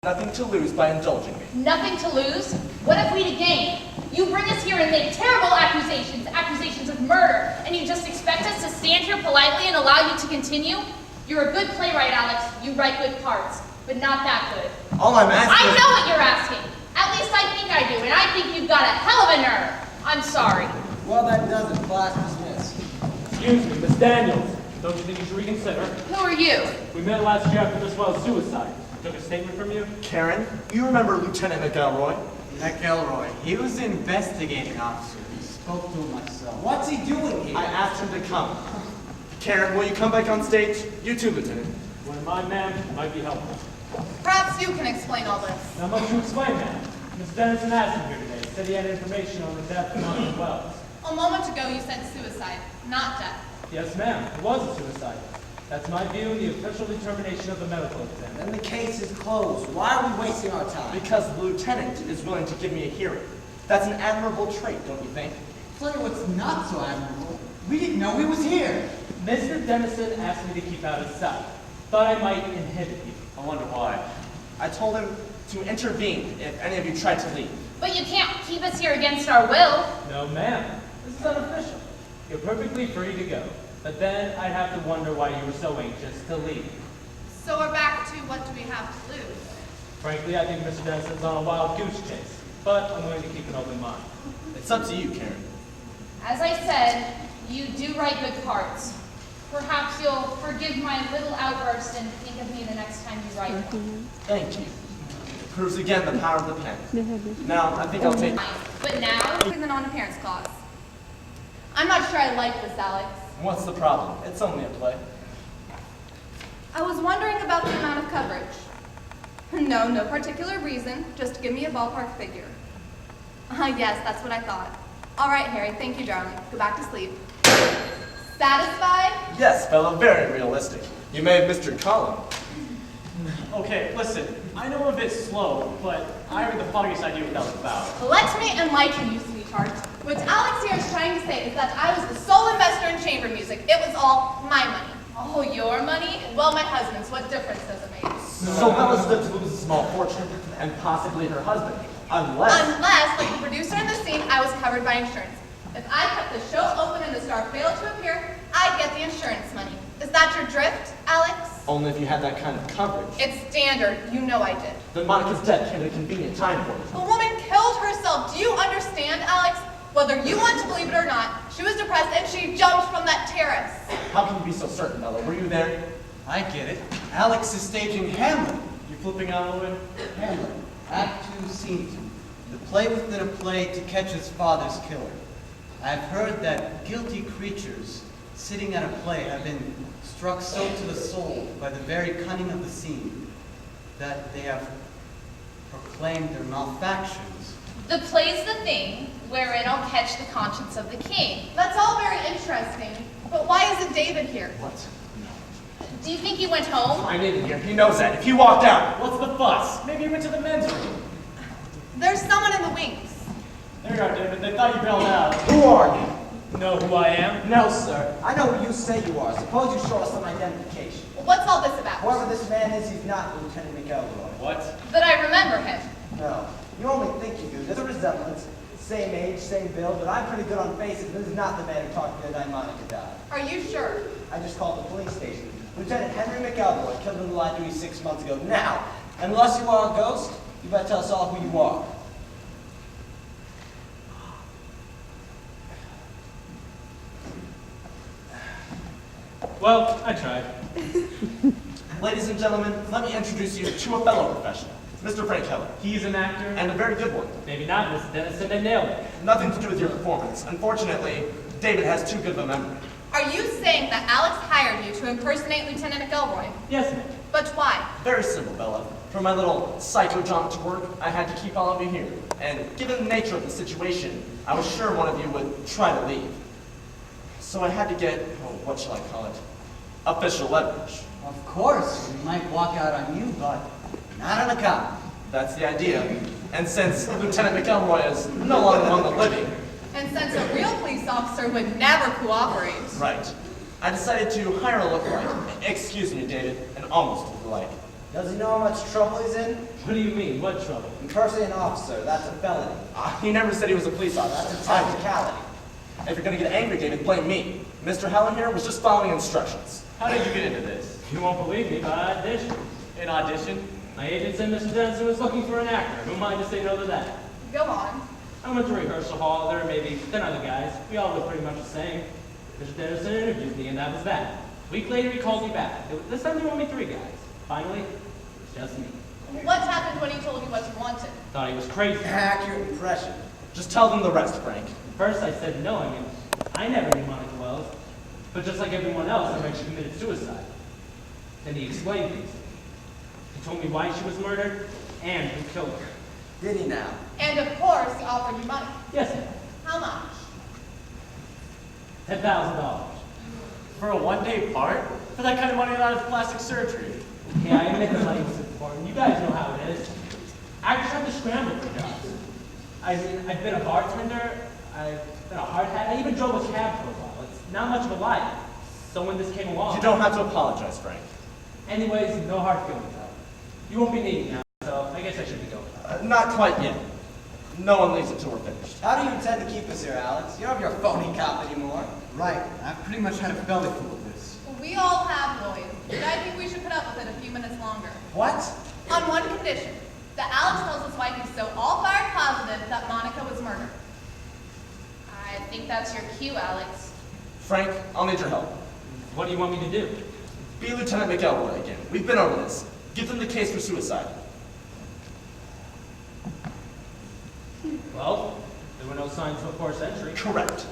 Nothing to lose by indulging me. Nothing to lose? What have we to gain? You bring us here and make terrible accusations of murder, and you just expect us to stand here politely and allow you to continue? You're a good playwright, Alex. You write good parts, but not that good. All I'm asking... I know what you're asking. At least I think I do, and I think you've got a hell of a nerve. I'm sorry. Well, that does it. Class dismissed. Excuse me, Miss Daniels. Don't you think you should reconsider? Who are you? We met last year after Miss Wells' suicide. I took a statement from you. Karen, you remember Lieutenant McElroy? McElroy. He was the investigating officer. He spoke to him myself. What's he doing here? I asked him to come. Karen, will you come back on stage? You too, Lieutenant. When my man might be helpful. Perhaps you can explain all this. Not much to explain, ma'am. Mr. Dennison asked him here today. Said he had information on the death of Miss Wells. A moment ago you said suicide, not death. Yes, ma'am. It was a suicide. That's my view and the official determination of the medical exam. Then the case is closed. Why are we wasting our time? Because the lieutenant is willing to give me a hearing. That's an admirable trait, don't you think? Tell you what's not so admirable. We didn't know he was here. Mr. Dennison asked me to keep out of sight. Thought I might inhibit you. I wonder why. I told him to intervene if any of you tried to leave. But you can't keep us here against our will. No, ma'am. This is unofficial. You're perfectly free to go. But then I'd have to wonder why you were so anxious to leave. So we're back to what do we have to lose? Frankly, I think Mr. Dennison's on a wild goose chase. But I'm willing to keep an open mind. It's up to you, Karen. As I said, you do write good parts. Perhaps you'll forgive my little outburst and think of me the next time you write one. Thank you. It proves again the power of the pen. Now, I think I'll take... But now... The non-appearance clause. I'm not sure I like this, Alex. What's the problem? It's only a play. I was wondering about the amount of coverage. No particular reason, just give me a ballpark figure. Yes, that's what I thought. All right, Harry, thank you, darling. Go back to sleep. Satisfied? Yes, Bella, very realistic. You may have missed your column. Okay, listen, I know I'm a bit slow, but I have the funniest idea what that was about. Let me enlighten you, sweetheart. What Alex here is trying to say is that I was the sole investor in chamber music. It was all my money. Oh, your money? Well, my husband's. What difference does it make? So Bella stood to lose a small fortune, and possibly her husband, unless, like the producer in the scene, I was covered by insurance. If I kept the show open and the star failed to appear, I'd get the insurance money. Is that your drift, Alex? only if you had that kind of coverage. It's standard. You know I did. Then Monica's death came at a convenient time for you. The woman killed herself. Do you understand, Alex? Whether you want to believe it or not, she was depressed and she jumped from that terrace. How can you be so certain, Bella? Were you there? I get it. Alex is staging Hamlet. You flipping out, Owen? Hamlet, Act 2, Scene 2. The play within a play to catch his father's killer. I've heard that guilty creatures sitting at a play have been struck so to the soul by the very cunning of the scene that they have proclaimed their malfactions. The play's the thing wherein I'll catch the conscience of the king. That's all very interesting, but why isn't David here? What? Do you think he went home? I didn't hear. He knows that. If he walked out, What's the fuss? Maybe you went to the men's room. There's someone in the wings. There you are, David. They thought you bailed out. Who are you? Know who I am? No, sir. I know who you say you are. Suppose you show us some identification. Well, what's all this about? Whoever this man is, he's not Lieutenant McElroy. What? That I remember him. No. You only think you do. There's a resemblance. Same age, same build, but I'm pretty good on faces. This is not the man who talked to me the night Monica died. Are you sure? I just called the police station. Lieutenant Henry McElroy killed in the line duty 6 months ago. Now, unless you are a ghost, you better tell us all who you are. Well, I tried. ladies and gentlemen, let me introduce you to a fellow professional, Mr. Frank Heller, He's an actor. and a very good one. Maybe not, Miss Dennison. They nailed it. Nothing to do with your performance. Unfortunately, David has too good of a memory. Are you saying that Alex hired you to impersonate Lieutenant McElroy? Yes, ma'am. But why? Very simple, Bella. For my little psycho jaunt to work, I had to keep all of you here. And given the nature of the situation, I was sure one of you would try to leave. So I had to get, what shall I call it, official leverage. Of course, we might walk out on you, but not on a cop. That's the idea. And since Lieutenant McElroy is no longer among the living, And since a real police officer would never cooperate. right, I decided to hire a lookalike. Excuse me, David, an almost lookalike. Does he know how much trouble he's in? What do you mean? What trouble? Impersonating an officer, that's a felony. He never said he was a police officer. That's a technicality. If you're gonna get angry, David, blame me. Mr. Helen here was just following instructions. How did you get into this? You won't believe me, but I auditioned. An audition? My agent said Mr. Denison was looking for an actor. Who am I to say no to that? Go on. I went to rehearsal hall. There were maybe 10 other guys. We all looked pretty much the same. Mr. Denison interviewed me, and that was that. A week later, he called me back. This time, there were only 3 guys. Finally, it was just me. What happened when he told you what you wanted? Thought he was crazy. Accurate impression. Just tell them the rest, Frank. First, I said no. I mean, I never knew Monica Wells. But just like everyone else, I read she committed suicide. Then he explained things to me. He told me why she was murdered and who killed her. Did he now? And of course, he offered you money. Yes, ma'am. How much? $10,000. For a one-day part? For that kind of money out of plastic surgery. Yeah, I admit the money was important. You guys know how it is. Actors have to scramble for jobs. I mean, I've been a bartender, I've been a hard hat, I even drove a cab for a while. It's not much of a life. So when this came along... You don't have to apologize, Frank. Anyways, no hard feelings, Al. You won't be needing now, so I guess I should be going. Not quite yet. No one leaves until we're finished. How do you intend to keep us here, Alex? You don't have your phony cop anymore. Right. I've pretty much had a belly full of this. We all have, Lloyd, but I think we should put up with it a few minutes longer. What? On one condition, that Alex tells his wife he's so all-fired positive that Monica was murdered. I think that's your cue, Alex. Frank, I'll need your help. What do you want me to do? Be Lieutenant McElroy again. We've been over this. Give them the case for suicide. Well, there were no signs of a forced entry. Correct.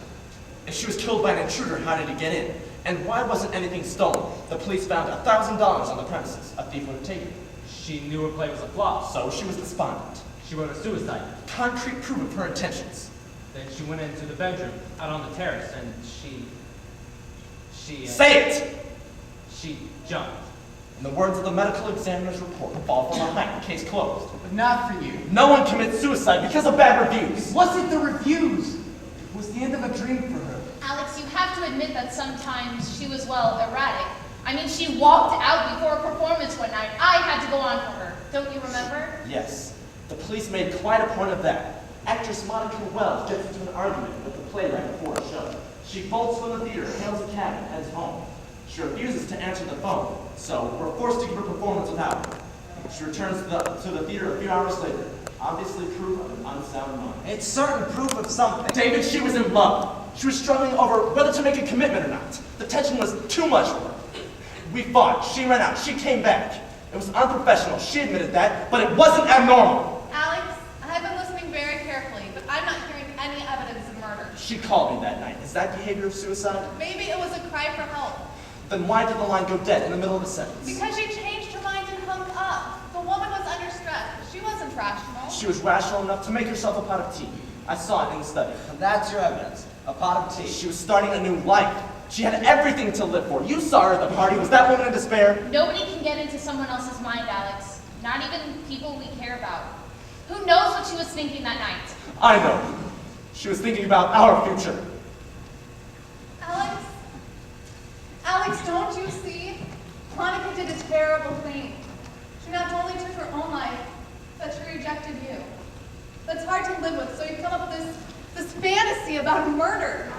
If she was killed by an intruder, how did he get in? And why wasn't anything stolen? The police found $1,000 on the premises. A thief would have taken it. She knew her play was a flop, so So she was despondent. she wrote a suicide note. Concrete proof of her intentions. Then she went into the bedroom, out on the terrace, and she Say it! She jumped. In the words of the medical examiner's report, fall from a height, case closed. But not for you. No one commits suicide because of bad reviews. Wasn't the reviews? It was the end of a dream for her. Alex, you have to admit that sometimes she was, well, erratic. I mean, she walked out before a performance one night. I had to go on for her. Don't you remember? Yes, the police made quite a point of that. Actress Monica Wells gets into an argument with the playwright before a show. She bolts from the theater, hails a cab, and heads home. She refuses to answer the phone, so we're forced to give her performance without her. She returns to the theater a few hours later, obviously proof of an unsound mind. It's certain proof of something. David, she was in love. She was struggling over whether to make a commitment or not. The tension was too much for her. We fought. She ran out. She came back. It was unprofessional. She admitted that, but it wasn't abnormal. Alex, I've been listening very carefully, but I'm not hearing any evidence of murder. She called me that night. Is that behavior of suicide? Maybe it was a cry for help. Then why did the line go dead in the middle of the sentence? Because she changed her mind and hung up. The woman was under stress, but she wasn't rational. She was rational enough to make herself a pot of tea. I saw it in the study. And that's your evidence. A pot of tea. She was starting a new life. She had everything to live for. You saw her at the party. Was that woman in despair? Nobody can get into someone else's mind, Alex. Not even people we care about. Who knows what she was thinking that night? I know. She was thinking about our future. Alex? Alex, don't you see? Monica did a terrible thing. She not only took her own life, but she rejected you. That's hard to live with, so you come up with this fantasy about murder.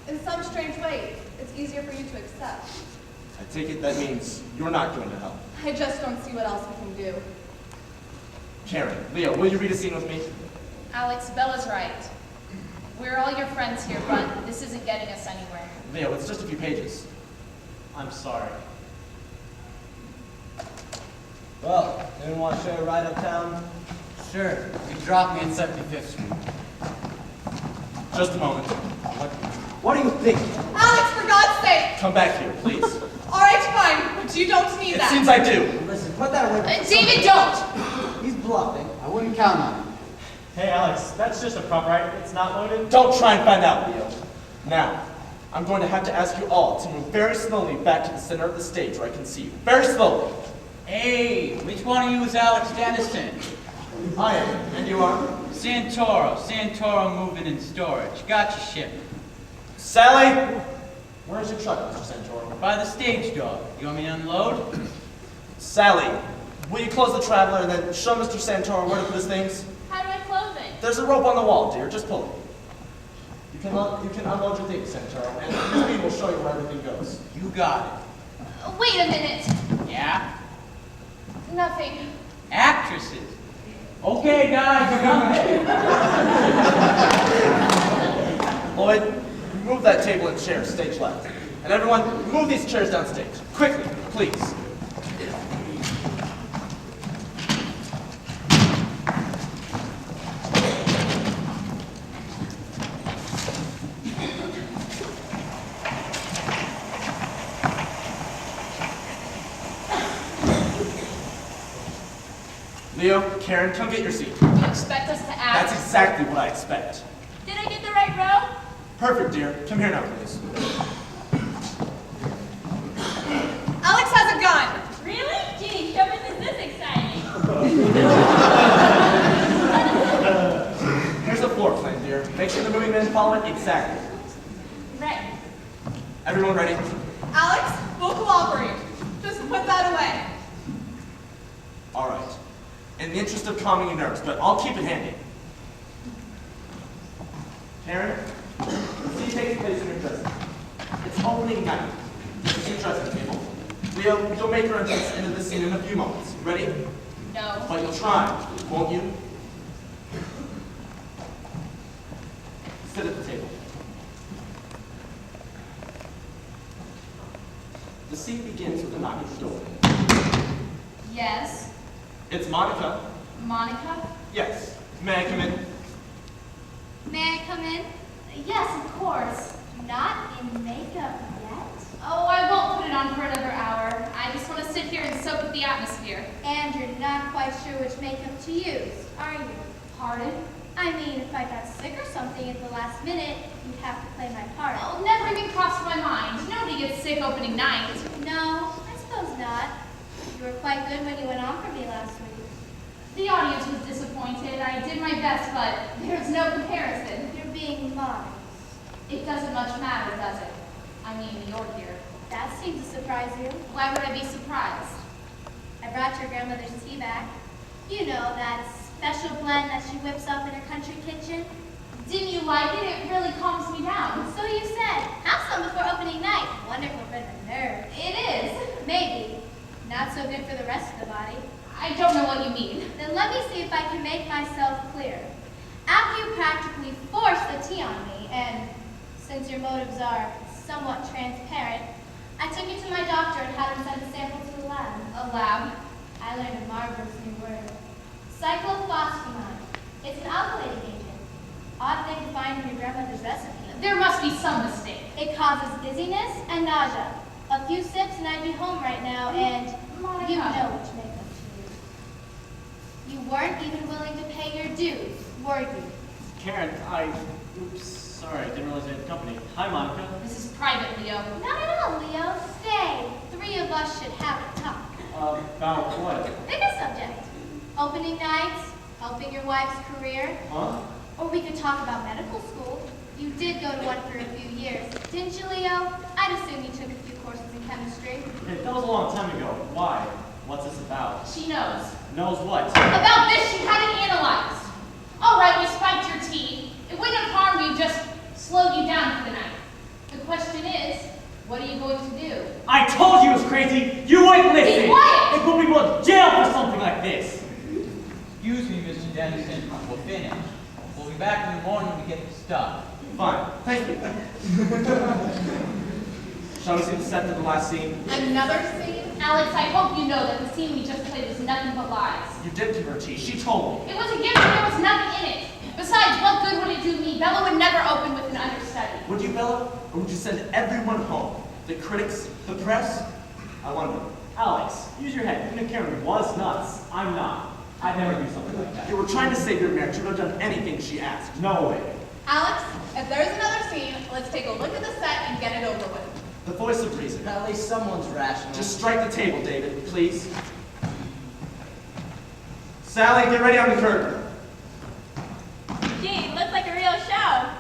In some strange way, it's easier for you to accept. I take it that means you're not going to help. I just don't see what else we can do. Karen, Leo, will you read a scene with me? Alex, Bella's right. We're all your friends here, but this isn't getting us anywhere. Leo, it's just a few pages. I'm sorry. Well, anyone want to show you a ride uptown? Sure. You dropped me in 75th Street. Just a moment. What do you think? Alex, for God's sake! Come back here, please. All right, fine, but you don't need It that. seems I do. Listen, put that away. David, don't! He's bluffing. I wouldn't count on it. Hey, Alex, that's just a prop, right? It's not loaded? Don't try and find out, Leo. Now, I'm going to have to ask you all to move very slowly back to the center of the stage where I can see you. Very slowly. Hey, which one of you is Alex Dennison? I am. And you are? Santoro moving and storage. Got your ship. Sally! Where's your truck, Mr. Santoro? By the stage door. You want me to unload? Sally, Will you close the traveler and then show Mr. Santoro where to put his things? How do I close it? There's a rope on the wall, dear. Just pull it. You can unload your things, Santoro, and Miss Bean will show you where everything goes. You got Wait a minute. it. Yeah? Nothing. Actresses. Okay, guys, you're done there. Lloyd, move that table and chair, stage left. And everyone, move these chairs downstage. Quickly, please. Leo, Karen, come get your seat. You expect us to act? That's exactly what I expect. Did I get the right row? Perfect, dear. Come here now, please. Alex has a gun. Really? Gee, show me this exciting. Here's a floor plan, dear. Make sure the moving men follow it exactly. Right. Everyone ready? Alex, we'll cooperate. Just put that away. All right. In the interest of calming your nerves, but I'll keep it handy. Karen, the scene takes place in your dressing room. It's opening night. This is your dressing table. Leo, you'll make your entrance into this scene in a few moments. Ready? No. But you'll try, won't you? Sit at the table. The scene begins with a knock at the door. Yes. It's Monica. Monica? Yes. May I come in? May I come in? Yes, of course. Not in makeup yet. Oh, I won't put it on for another hour. I just want to sit here and soak up the atmosphere. And you're not quite sure which makeup to use, are you? Pardon? I mean, if I got sick or something at the last minute, you'd have to play my part. Oh, never even crossed my mind. Nobody gets sick opening night. No, I suppose not. You were quite good when you went on for me last week. The audience was disappointed. I did my best, but there's no comparison. You're being modest. It doesn't much matter, does it? I mean, you're here. That seemed to surprise you. Why would I be surprised? I brought your grandmother's tea back. You know, that special blend that she whips up in her country kitchen. Didn't you like it? It really calms me down. So you said. Have some before opening night. Wonderful for the nerves. It is. Maybe. Not so good for the rest of the body. I don't know what you mean. Then let me see if I can make myself clear. After you practically forced the tea on me, and since your motives are somewhat transparent, I took it to my doctor and had him send a sample to the lab. A lab? I learned a marvelous new word. Cyclophosphamide. It's an alkylating agent. Odd thing to find in your grandmother's recipe. There must be some mistake. It causes dizziness and nausea. A few sips and I'd be home right now, and Monica. you know which makeup to use. You weren't even willing to pay your dues, were you? Karen, oops, sorry, I didn't realize I had company. Hi, Monica. This is private, Leo. No, Leo, stay. Three of us should have a talk. About what? Pick a subject. Opening nights, helping your wife's career, Huh? or we could talk about medical school. You did go to one for a few years, didn't you, Leo? I'd assume you took a few courses in chemistry. Hey, that was a long time ago. Why? What's this about? She knows. Knows what? About this, she had it analyzed. All right, we spiked your tea. It wouldn't have harmed you, just slowed you down for the night. The question is, what are you going to do? I told you it was crazy! You wouldn't listen! Be quiet! They put people in jail for something like this! Excuse me, Mr. Dennison. We'll finish. We'll be back in the morning to get the stuff. Fine. Thank you. Shall we see the set to the last scene? Another scene? Alex, I hope you know that the scene we just played was nothing but lies. You did give her tea. She told me. It was a gift and there was nothing in it. Besides, what good would it do me? Bella would never open with an understudy. Would you, Bella? Or would you send everyone home? The critics? The press? I wonder. Alex, use your head. Even if Karen was nuts, I'm not. I'd never do something like that. You were trying to save your marriage. You would have done anything she asked. No way. Alex, if there's another scene, let's take a look at the set and get it over with. The voice of reason. At least someone's rational. Just strike the table, David, please. Sally, get ready on the curtain. Gee, looks like a real show.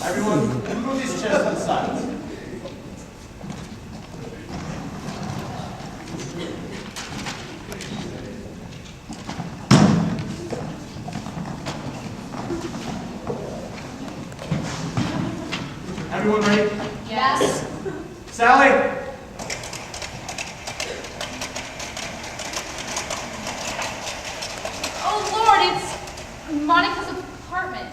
Everyone, move these chairs to the sides. Everyone ready? Yes. Sally? Oh, Lord, it's Monica's apartment.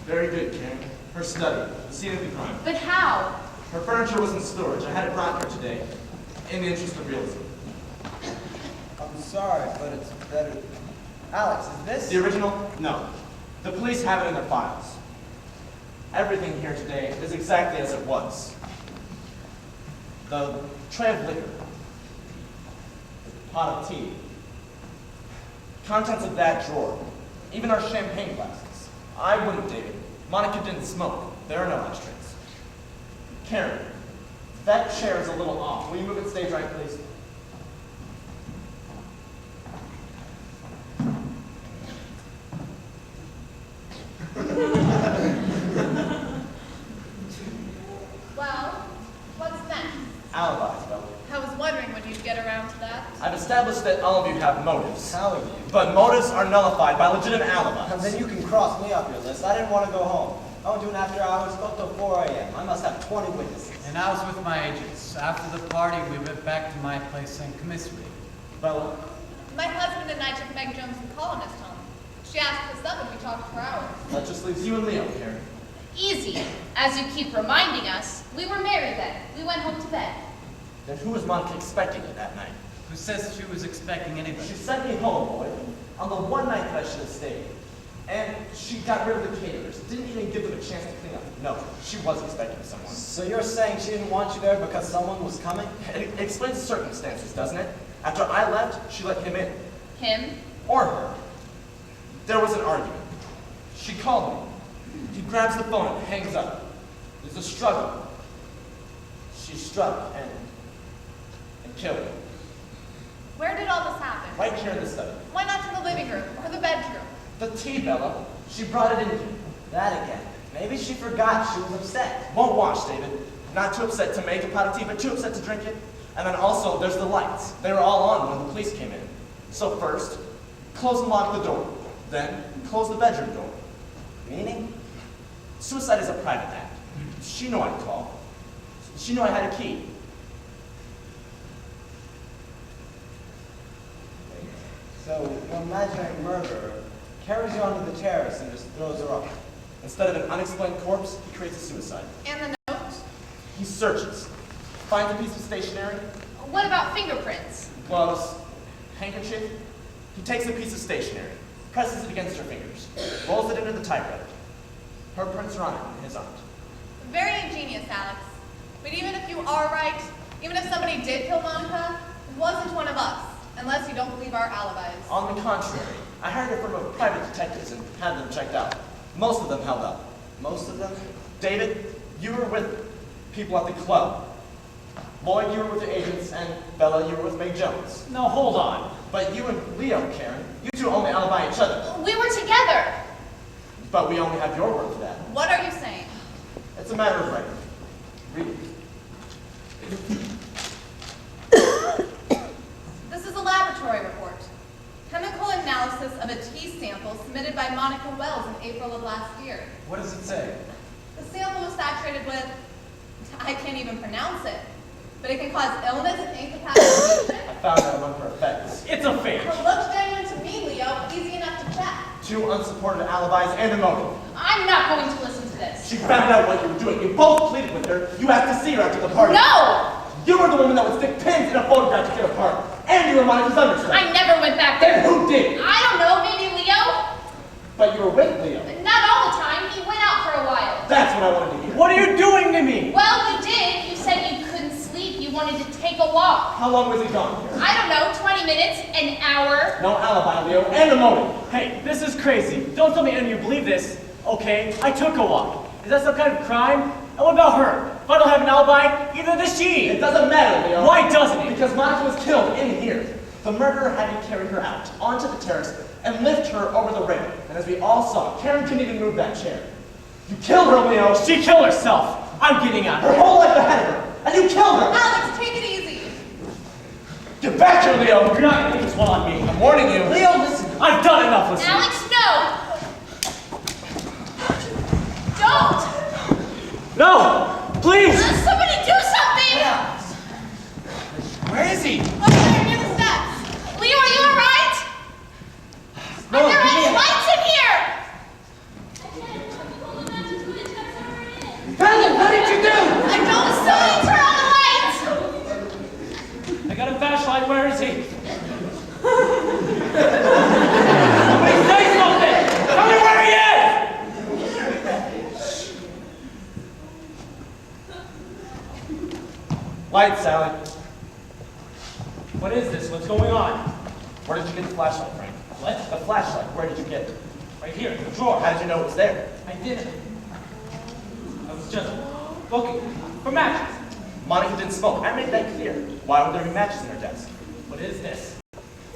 Very good, Karen. Her study, the scene of the crime. But how? Her furniture was in storage. I had it brought here today, in the interest of realism. I'm sorry, but it's better. Alex, is this? The original? No. The police have it in their files. Everything here today is exactly as it was. The tray of liquor, the pot of tea, contents of that drawer, even our champagne glasses. I wouldn't, David. Monica didn't smoke. There are no ashtrays. Karen, that chair is a little off. Will you move it stage right, please? Well, what's next? Alibis, Bella. I was wondering when you'd get around to that. I've established that all of you have motives. How are you? But motives are nullified by legitimate alibis. And then you can cross me off your list. I didn't want to go home. I went to an after hours, got till 4 a.m. I must have 20 witnesses. And I was with my agents. After the party, we went back to my place and commiserated. Bella, My husband and I took Meg Jones the colonist home. She asked us up and we talked for hours. that just leaves you and Leo, Karen. Easy. As you keep reminding us, we were married then. We went home to bed. Then who was Monica expecting it that night? Who says she was expecting anybody? She sent me home, boy, on the one night that I should have stayed. And she got rid of the caterers. Didn't even give them a chance to clean up. No, she was expecting someone. So you're saying she didn't want you there because someone was coming? It explains the circumstances, doesn't it? After I left, she let him in. Him? Or her. There was an argument. She called me. He grabs the phone and hangs up. There's a struggle. She struck and killed him. Where did all this happen? Right here in the study. Why not in the living room or the bedroom? The tea, Bella. She brought it in here. That again. Maybe she forgot she was upset. Won't wash, David. Not too upset to make a pot of tea, but too upset to drink it. And then also, there's the lights. They were all on when the police came in. So first, close and lock the door. Then, close the bedroom door. Meaning? Suicide is a private act. She knew I'd call. She knew I had a key. So, your imaginary murderer carries you onto the terrace and just throws her off. Instead of an unexplained corpse, he creates a suicide. And the note? He searches, finds a piece of stationery, What about fingerprints? gloves, handkerchief. He takes a piece of stationery, presses it against her fingers, rolls it into the typewriter. Her prints are on it, and his aren't. Very ingenious, Alex. But even if you are right, even if somebody did kill Monica, it wasn't one of us, unless you don't believe our alibis. On the contrary, I hired a firm of private detectives and had them checked out. Most of them held up. Most of them? David, you were with people at the club. Lloyd, you were with the agents, and Bella, you were with Meg Jones. No, hold on. But you and Leo, Karen, you two only alibi each other. We were together. But we only have your word for that. What are you saying? It's a matter of right. Read it. This is a laboratory report. Chemical analysis of a tea sample submitted by Monica Wells in April of last year. What does it say? The sample was saturated with, I can't even pronounce it, but it can cause illness and incapacitation. I found out among her effects. It's a fake. It looks genuine to me, Leo. Easy enough to check. 2 unsupported alibis and a motive. I'm not going to listen to this. She found out what you were doing. You both pleaded with her. You asked to see her after the party. No! You were the woman that would stick pins in a photograph to get apart. And you were Monica's understudy. I never went back Then there. who did? I don't know, maybe Leo? But you were with Leo. Not all the time. He went out for a while. That's what I wanted to hear. What are you doing to me? Well, you did. You said you couldn't sleep. You wanted to take a walk. How long was he gone here? I don't know, 20 minutes, an hour. No alibi, Leo, and a motive. Hey, this is crazy. Don't tell me any of you believe this. Okay, I took a walk. Is that some kind of crime? And what about her? If I don't have an alibi, either does she. It doesn't matter, Leo. Why doesn't it? Because Monica was killed in here. The murderer had to carry her out onto the terrace and lift her over the railing. And as we all saw, Karen couldn't even move that chair. You killed her, Leo. She killed herself. I'm getting out of Her here. whole life ahead of her. And you killed her. Alex, take it easy. Get back here, Leo. You're not gonna take this one on me. I'm warning you. Leo, listen. I've done enough listening. Alex, no! Don't! No! right, Sally. What is this? What's going on? Where did you get the flashlight, Frank? What? The flashlight, where did you get it? Right here, in the drawer. How did you know it was there? I didn't. I was just looking for matches. Monica didn't smoke. I made that clear. Why would there be matches in her desk? What is this?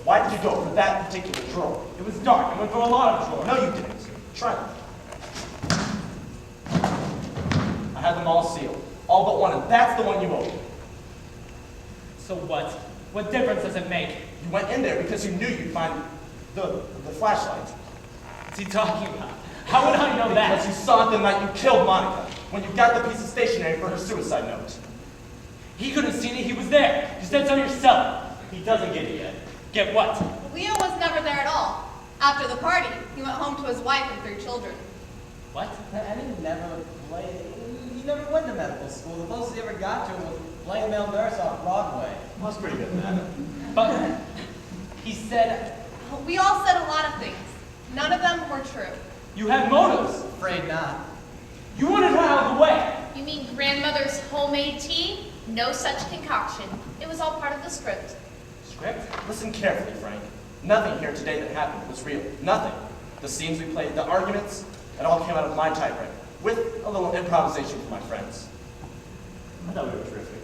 Why did you go for that particular drawer? It was dark. I went for a lot of drawers. No, you didn't. Try them. I had them all sealed. All but one, and that's the one you opened. So what? What difference does it make? You went in there because you knew you'd find the flashlight. What's he talking about? How would I know Because you that? saw it the night you killed Monica, when you got the piece of stationery for her suicide note. He could have seen it. He was there. You said so yourself. He doesn't get it yet. Get what? Leo was never there at all. After the party, he went home to his wife and 3 children. What? I didn't never play. He never went to medical school. The closest he ever got to was playing male nurse off Broadway. Well, that's pretty good, man. But he said We all said a lot of things. None of them were true. you had motives. Afraid not. You wanted her out of the way. You mean grandmother's homemade tea? No such concoction. It was all part of the script. Script? Listen carefully, Frank. Nothing here today that happened was real. Nothing. The scenes we played, the arguments, it all came out of my typewriter, with a little improvisation from my friends. I thought we were terrific.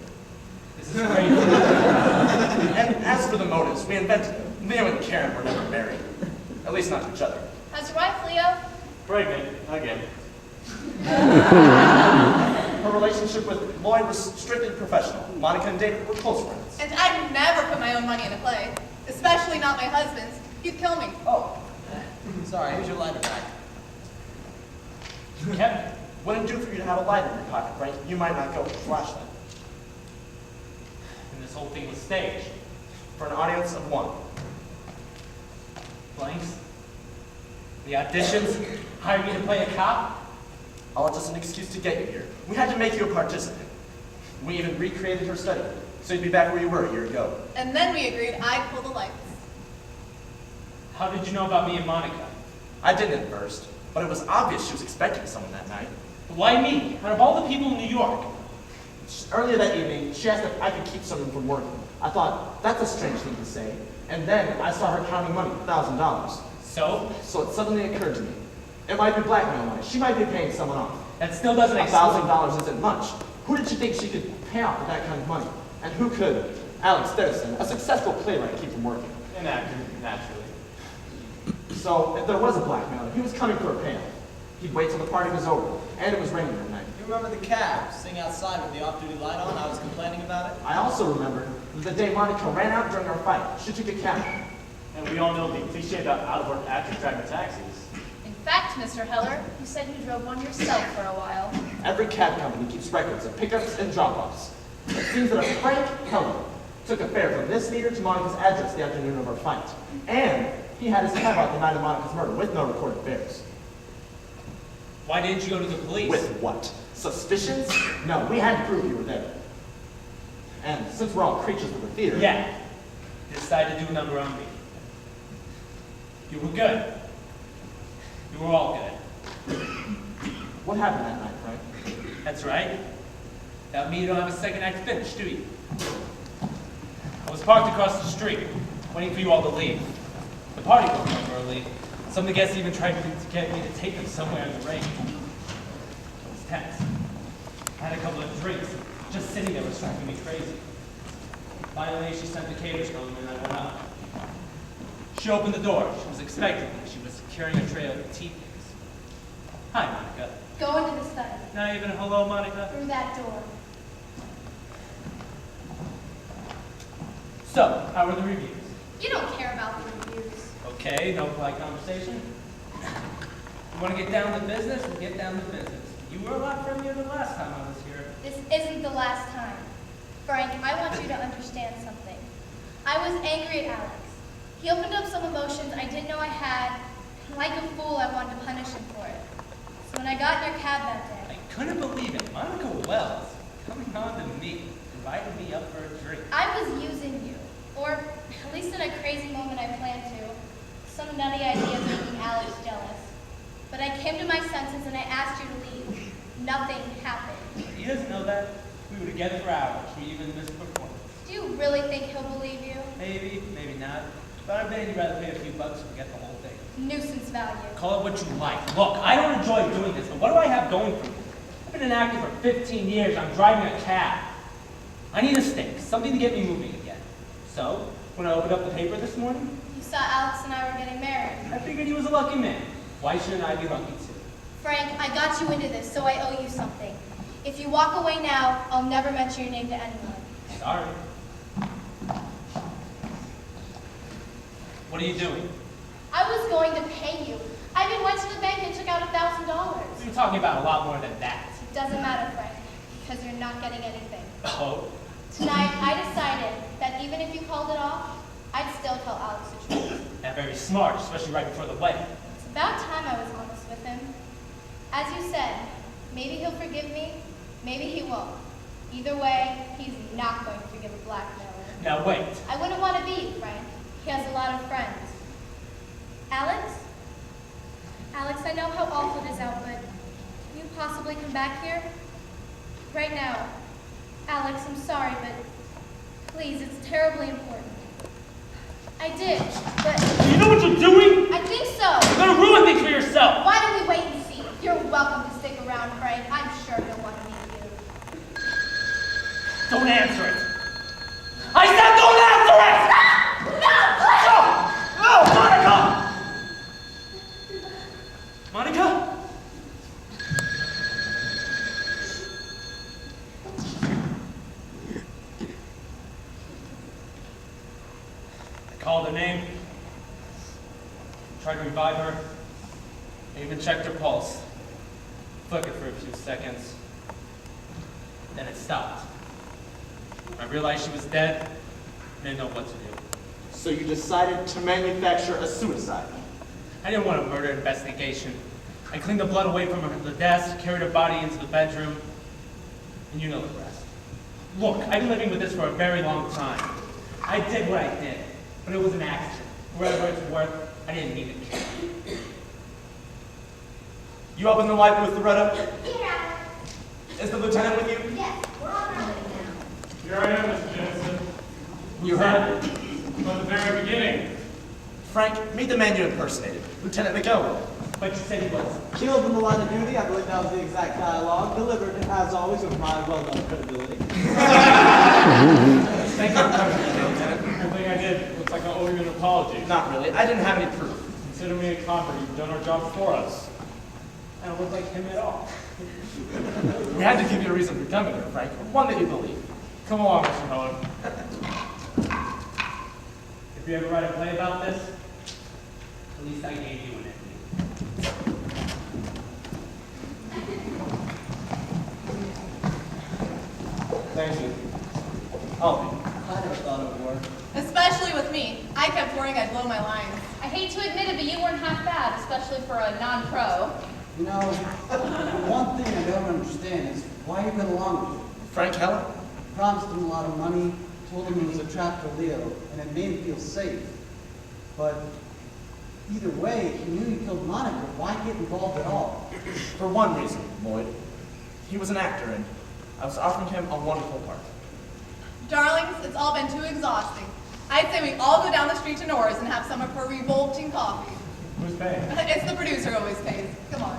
This is crazy. And as for the motives, we invented them. Leo and Karen were never married. At least not to each other. How's your wife, Leo? Pregnant, again. Her relationship with Lloyd was strictly professional. Monica and David were close friends. And I'd never put my own money in a play. Especially not my husband's. He'd kill me. Oh, sorry. Here's your lighter back. Kevin, Wouldn't do for you to have a light in your pocket, Frank. You might not go with a flashlight. and this whole thing was staged. For an audience of 1. Blanks. The auditions. Hired me to play a cop. All just an excuse to get you here. We had to make you a participant. We even recreated her study, so you'd be back where you were a year ago. And then we agreed I'd pull the lights. How did you know about me and Monica? I didn't at first, but it was obvious she was expecting someone that night. Why me? Out of all the people in New York. Earlier that evening, she asked if I could keep someone from working. I thought, that's a strange thing to say. And then I saw her counting money, $1,000. So? So it suddenly occurred to me. It might be blackmail money. She might be paying someone off. That still doesn't explain. $1,000 isn't much. Who did she think she could pay off with that kind of money? And who could Alex Thurston, a successful playwright, keep from working? An actor, naturally. So if there was a blackmailer, he was coming for a payoff. He'd wait till the party was over, and it was raining that night. You remember the cab sitting outside with the off-duty light on? I was complaining about it. I also remember the day Monica ran out during our fight. She took a cab. And we all know the cliche about out-of-work actors driving taxis. In fact, Mr. Heller, you said you drove one yourself for a while. Every cab company keeps records of pickups and drop-offs. It seems that a Frank Heller took a fare from this meter to Monica's address the afternoon of our fight. And he had his cab out the night of Monica's murder with no recorded fares. Why didn't you go to the police? With what? Suspicions? No, we had to prove you were there. And since we're all creatures of the theater... Yeah. You decided to do a number on me. You were good. You were all good. What happened that night, Frank? That's right. Without me, you don't have a second act finished, do you? I was parked across the street, waiting for you all to leave. The party broke up early. Some of the guests even tried to get me to take them somewhere in the rain. I was tense. I had a couple of drinks. Just sitting there was driving me crazy. Finally, she sent the caterers home and I went out. She opened the door. She was expecting me. She was carrying a tray of tea things. Hi, Monica. Go into the study. Not even a hello, Monica. Through that door. So, how were the reviews? You don't care about the reviews. Okay, no polite conversation. You want to get down to business? We'll get down to business. You were a lot friendlier the last time I was here. This isn't the last time. Frank, I want you to understand something. I was angry at Alex. He opened up some emotions I didn't know I had. Like a fool, I wanted to punish him for it. So when I got in your cab that day, I couldn't believe it. Monica Wells coming on to me, inviting me up for a drink. I was using you. Or at least in a crazy moment I planned to. Some nutty idea of making Alex jealous. But I came to my senses and I asked you to leave. Nothing happened. He doesn't know that. We were together for hours. We even missed a performance. Do you really think he'll believe you? Maybe, maybe not. But I bet he'd rather pay a few bucks and forget the whole thing. Nuisance value. Call it what you like. Look, I don't enjoy doing this, but what do I have going for me? I've been an actor for 15 years. I'm driving a cab. I need a stake, something to get me moving again. So, when I opened up the paper this morning, You saw Alex and I were getting married. I figured he was a lucky man. Why shouldn't I be lucky too? Frank, I got you into this, so I owe you something. If you walk away now, I'll never mention your name to anyone. Sorry. What are you doing? I was going to pay you. I even went to the bank and took out $1,000. You're talking about a lot more than that. It doesn't matter, Frank, because you're not getting anything. Oh, Tonight, I decided that even if you called it off, I'd still tell Alex the truth. and very smart, especially right before the wedding. It's about time I was honest with him. As you said, maybe he'll forgive me, maybe he won't. Either way, he's not going to forgive a blackmailer. Now wait. I wouldn't want to be you, Frank. He has a lot of friends. Alex? Alex, I know how awful it is out, but can you possibly come back here? Right now. Alex, I'm sorry, but please, it's terribly important. I did, but Do you know what you're doing? I think so. You're gonna ruin things for yourself. Why don't we wait and see? You're welcome to stick around, Frank. I'm sure he'll want to meet you. Don't answer it. I said don't answer it! No, please! No, Monica! Monica? I called her name, tried to revive her, I even checked her pulse. Flickered for a few seconds, then it stopped. I realized she was dead, didn't know what to do. So you decided to manufacture a suicide. I didn't want a murder investigation. I cleaned the blood away from the desk, carried her body into the bedroom, and you know the rest. Look, I've been living with this for a very long time. I did what I did, but it was an accident. Whatever it's worth, I didn't need to kill. You up in the light booth, Loretta? Yeah. Is the lieutenant with you? Yes, we're on our way now. Here I am, Mr. Jensen. You heard? From the very beginning. Frank, meet the man you impersonated, Lieutenant McGowan. But you said he was. Killed in the line of duty, I believe that was the exact dialogue, delivered, as always, with my well-known credibility. Thank you for coming, Lieutenant. Everything I did looks like I owe you an apology. Not really. I didn't have any proof. Consider me a convert. You've done our job for us. I don't look like him at all. We had to give you a reason for coming here, Frank. One that you believe. Come along, Mr. Miller. If you ever write a play about this, at least I gave you an ending. Thank you. Oh, I never thought it would work. Especially with me. I kept worrying I'd blow my lines. I hate to admit it, but you weren't half bad, especially for a non-pro. You know, one thing I don't understand is why you went along with it. Frank Heller? Promised him a lot of money, told him it was a trap for Leo, and it made him feel safe. But either way, he knew you killed Monica. Why get involved at all? For one reason, Lloyd. He was an actor, and I was offering him a wonderful part. Darlings, it's all been too exhausting. I'd say we all go down the street to Nora's and have some of her revolting coffee. Who's paying? It's the producer who always pays. Come on.